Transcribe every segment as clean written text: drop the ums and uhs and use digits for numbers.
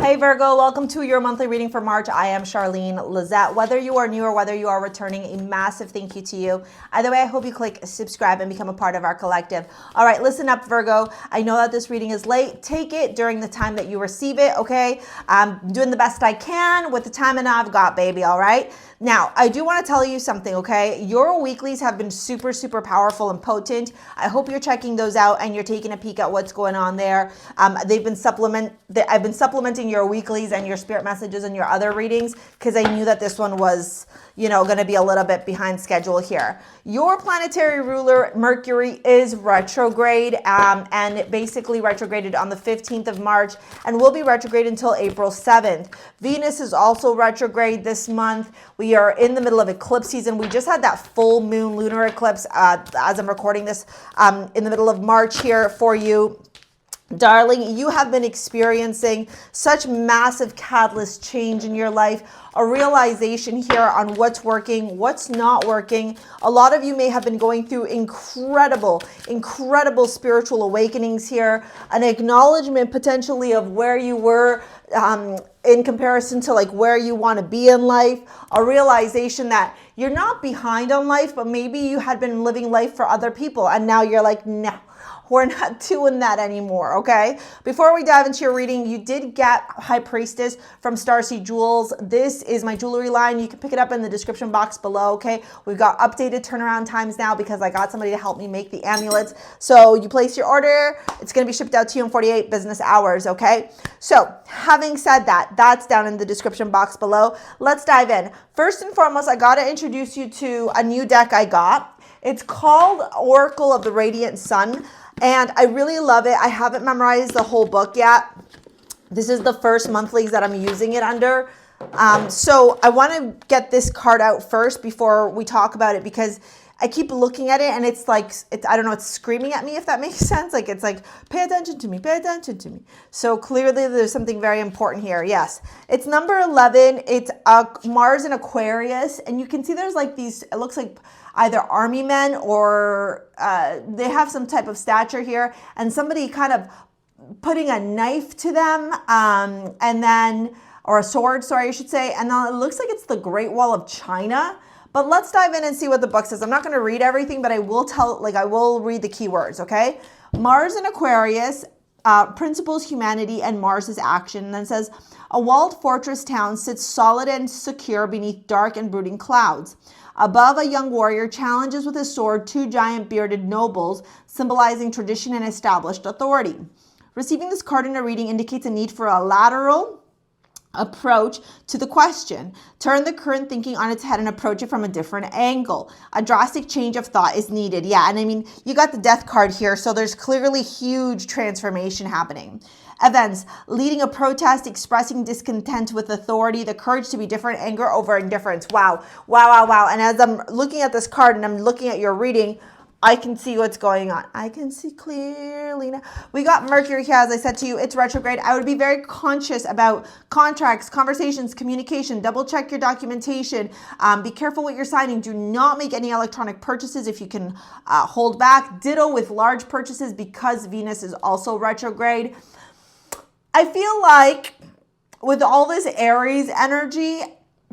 Hey Virgo, welcome to your monthly reading for March. I am Charlene Lizette. Whether you are new or whether you are returning, a massive thank you to you. Either way, I hope you click subscribe and become a part of our collective. All right, listen up, Virgo. I know that this reading is late. Take it during the time that you receive it, okay? I'm doing the best I can with the time and I've got, baby, all right? Now, I do want to tell you something, okay? Your weeklies have been super, super powerful and potent. I hope you're checking those out and you're taking a peek at what's going on there. I've been supplementing your weeklies and your spirit messages and your other readings because I knew that this one was, going to be a little bit behind schedule here. Your planetary ruler, Mercury, is retrograde and it basically retrograded on the 15th of March and will be retrograde until April 7th. Venus is also retrograde this month. We are in the middle of eclipse season. We just had that full moon lunar eclipse as I'm recording this in the middle of March here for you. Darling, you have been experiencing such massive catalyst change in your life, a realization here on what's working, what's not working. A lot of you may have been going through incredible spiritual awakenings here, an acknowledgement potentially of where you were in comparison to like where you want to be in life, a realization that you're not behind on life, but maybe you had been living life for other people and now you're like, nah. We're not doing that anymore, okay? Before we dive into your reading, you did get High Priestess from StarSea Jewels. This is my jewelry line. You can pick it up in the description box below, okay? We've got updated turnaround times now because I got somebody to help me make the amulets. So you place your order. It's going to be shipped out to you in 48 business hours, okay? So having said that, that's down in the description box below. Let's dive in. First and foremost, I got to introduce you to a new deck I got. It's called Oracle of the Radiant Sun. And I really love it. I haven't memorized the whole book yet. This is the first monthlies that I'm using it under. So I want to get this card out first before we talk about it because I keep looking at it and it's like, I don't know, it's screaming at me, if that makes sense. Like, it's like, pay attention to me, pay attention to me. So clearly there's something very important here. Yes, it's number 11. It's Mars in Aquarius. And you can see there's like these, it looks like either army men or they have some type of stature here and somebody kind of putting a knife to them and then, or a sword, sorry, I should say. And then it looks like it's the Great Wall of China. But let's dive in and see what the book says. I'm not going to read everything, but I will read the keywords, okay? Mars in Aquarius, principles humanity and Mars's action. And then it says, a walled fortress town sits solid and secure beneath dark and brooding clouds. Above, a young warrior challenges with his sword two giant bearded nobles, symbolizing tradition and established authority. Receiving this card in a reading indicates a need for a lateral approach to the question. Turn the current thinking on its head and approach it from a different angle. A drastic change of thought is needed. Yeah, and I mean, you got the death card here, so there's clearly huge transformation happening. Events, leading a protest, expressing discontent with authority, the courage to be different, anger over indifference. Wow, wow, wow, wow. And as I'm looking at this card and I'm looking at your reading, I can see what's going on. I can see clearly now. We got Mercury here, as I said to you, it's retrograde. I would be very conscious about contracts, conversations, communication. Double check your documentation. Be careful what you're signing. Do not make any electronic purchases if you can hold back. Ditto with large purchases because Venus is also retrograde. I feel like with all this Aries energy,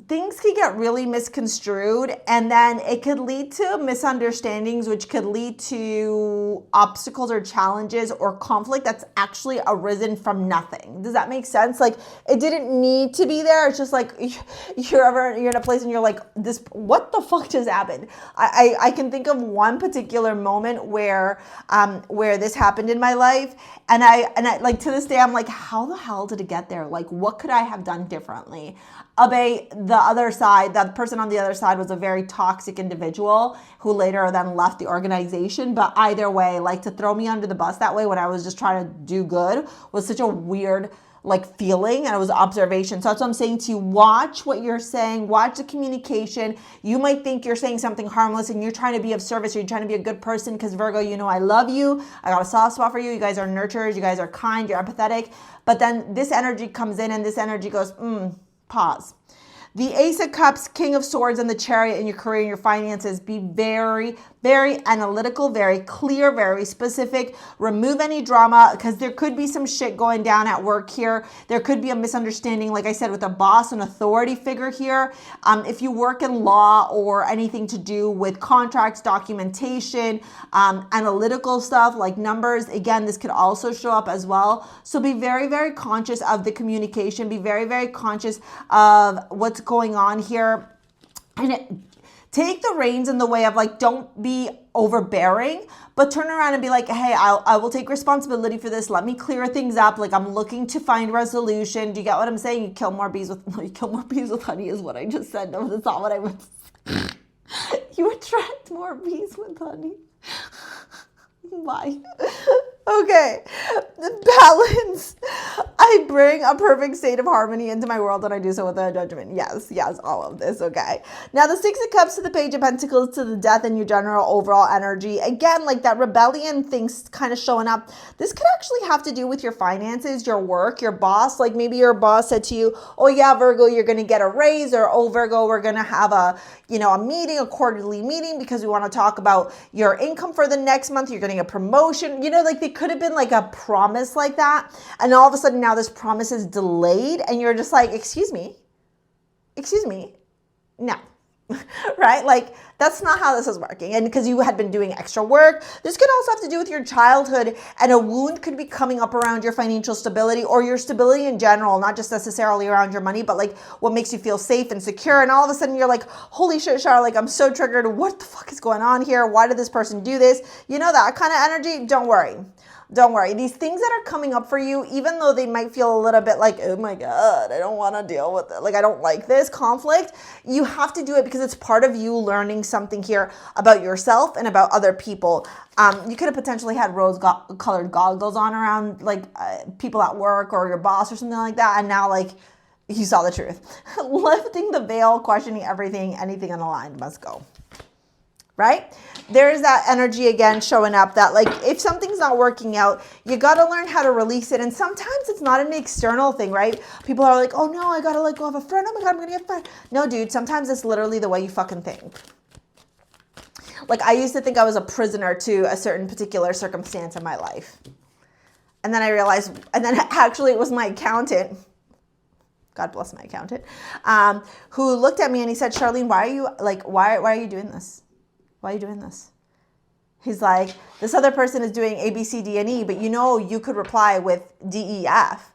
things can get really misconstrued and then it could lead to misunderstandings, which could lead to obstacles or challenges or conflict that's actually arisen from nothing. Does that make sense? Like, it didn't need to be there. It's just like you're in a place and you're like, what the fuck just happened? I can think of one particular moment where this happened in my life. And I like to this day, I'm like, how the hell did it get there? Like, what could I have done differently? The other side, that person on the other side was a very toxic individual who later then left the organization. But either way, like, to throw me under the bus that way when I was just trying to do good was such a weird like feeling, and it was observation. So that's what I'm saying to you. Watch what you're saying, watch the communication. You might think you're saying something harmless and you're trying to be of service, or you're trying to be a good person because Virgo, you know I love you. I got a soft spot for you. You guys are nurturers, you guys are kind, you're empathetic. But then this energy comes in and this energy goes, pause. The Ace of Cups, King of Swords, and the Chariot in your career and your finances. Be very, very analytical, very clear, very specific. Remove any drama because there could be some shit going down at work here. There could be a misunderstanding, like I said, with a boss, an authority figure here. If you work in law or anything to do with contracts, documentation, analytical stuff like numbers, again, this could also show up as well. So be very, very conscious of the communication. Be very, very conscious of what's going on here. And take the reins in the way of like, don't be overbearing, but turn around and be like, hey, I will take responsibility for this. Let me clear things up. Like, I'm looking to find resolution. Do you get what I'm saying? You kill more bees with honey is what I just said. No, that's not what I meant. You attract more bees with honey. Bye. Okay, balance. I bring a perfect state of harmony into my world and I do so without judgment. Yes, all of this, okay. Now the Six of Cups to the Page of Pentacles to the Death and your general overall energy. Again, like that rebellion thing's kind of showing up. This could actually have to do with your finances, your work, your boss. Like maybe your boss said to you, oh yeah, Virgo, you're going to get a raise, or oh, Virgo, we're going to have a meeting, a quarterly meeting because we want to talk about your income for the next month. You're getting a promotion. Like they could have been like a promise like that. And all of a sudden now this promise is delayed and you're just like, excuse me, no. Right? Like that's not how this is working. And because you had been doing extra work, this could also have to do with your childhood, and a wound could be coming up around your financial stability or your stability in general, not just necessarily around your money, but like what makes you feel safe and secure. And all of a sudden you're like, holy shit, Char, like I'm so triggered. What the fuck is going on here? Why did this person do this? That kind of energy. Don't worry. These things that are coming up for you, even though they might feel a little bit like, oh my God, I don't want to deal with it. Like, I don't like this conflict. You have to do it because it's part of you learning something here about yourself and about other people. You could have potentially had rose-colored goggles on around like people at work or your boss or something like that. And now like you saw the truth. Lifting the veil, questioning everything, anything unaligned must go. Right? There's that energy again showing up that like if something's not working out, you got to learn how to release it. And sometimes it's not an external thing, right? People are like, oh no, I got to let go of a friend. Oh my God, I'm going to get fired. No, dude, sometimes it's literally the way you fucking think. Like I used to think I was a prisoner to a certain particular circumstance in my life. And then I realized, and then actually it was my accountant, God bless my accountant, who looked at me and he said, Charlene, why are you doing this? Why are you doing this? He's like, this other person is doing A, B, C, D, and E, but you could reply with D, E, F.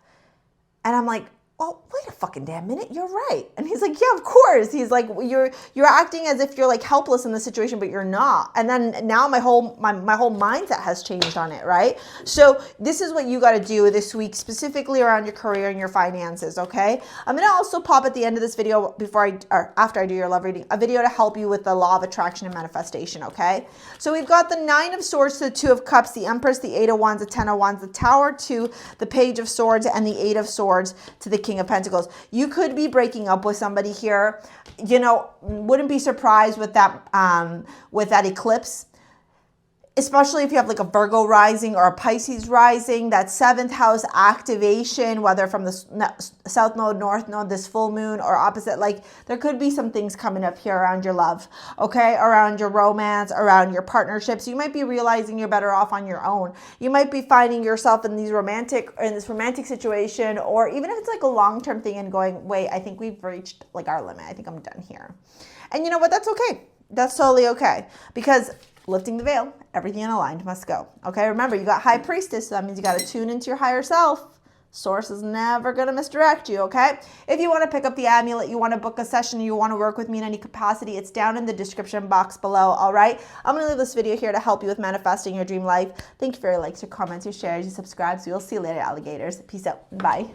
And I'm like, oh, wait a fucking damn minute, you're right. And he's like, yeah, of course. He's like, you're acting as if you're like helpless in the situation, but you're not. And then now my whole mindset has changed on it, right? So this is what you got to do this week, specifically around your career and your finances, okay? I'm going to also pop at the end of this video after I do your love reading, a video to help you with the law of attraction and manifestation, okay? So we've got the Nine of Swords to the Two of Cups, the Empress, the Eight of Wands, the Ten of Wands, the Tower to the Page of Swords, and the Eight of Swords to the King of Pentacles. You could be breaking up with somebody here. Wouldn't be surprised with that eclipse, especially if you have like a Virgo rising or a Pisces rising. That seventh house activation, whether from the south node, north node, this full moon, or opposite, like there could be some things coming up here around your love, okay, around your romance, around your partnerships. You might be realizing you're better off on your own. You might be finding yourself in this romantic situation, or even if it's like a long-term thing and going, wait, I think we've reached like our limit. I think I'm done here. And you know what? That's okay. That's totally okay, because lifting the veil, everything unaligned must go. Okay, remember, you got High Priestess, so that means you got to tune into your higher self. Source is never going to misdirect you, okay? If you want to pick up the amulet, you want to book a session, you want to work with me in any capacity, it's down in the description box below, all right? I'm going to leave this video here to help you with manifesting your dream life. Thank you for your likes, your comments, your shares, your subscribes. We will see you later, alligators. Peace out. Bye.